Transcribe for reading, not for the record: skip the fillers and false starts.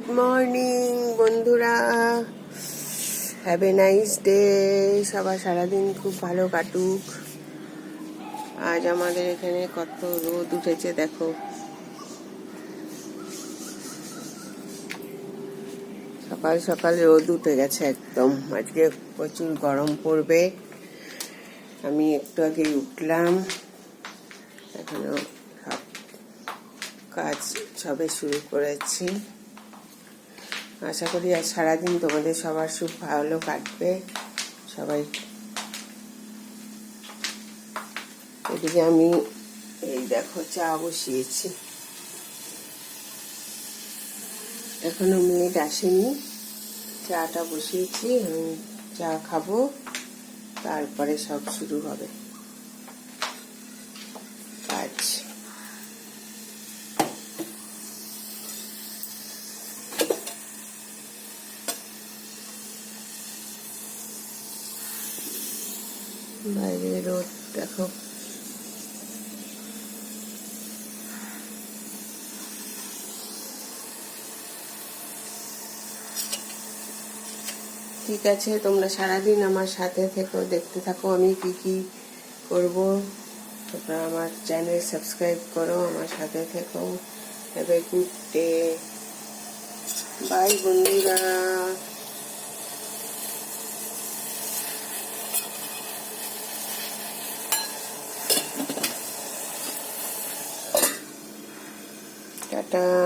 Good morning বন্ধুরা, have a nice day. সবার সারাদিন খুব ভালো কাটুক। আজ আমাদের এখানে কত রোদ উঠেছে দেখো। সকাল সকাল রোদ উঠে গেছে একদম। আজকে প্রচুর গরম পড়বে। আমি একটু আগে উঠলাম, এখনো সব কাজ সবে শুরু করেছি। আশা করি আজ সারাদিন তোমাদের সবার খুব ভালো কাটবে। সবাই এদিকে আমি এই দেখো চা বসিয়েছি, এখনো মেয়েট আসেনি। চাটা বসিয়েছি, আমি চা খাবো, তারপরে সব শুরু হবে কাজ। বাইরে রোদ দেখো। ঠিক আছে, তোমরা সারাদিন আমার সাথে থেকো, দেখতে থাকো আমি কি কি করব। তোমরা আমার চ্যানেল সাবস্ক্রাইব করো, আমার সাথে থেকো। Have a good day. Bye বন্ধুরা। টাটা।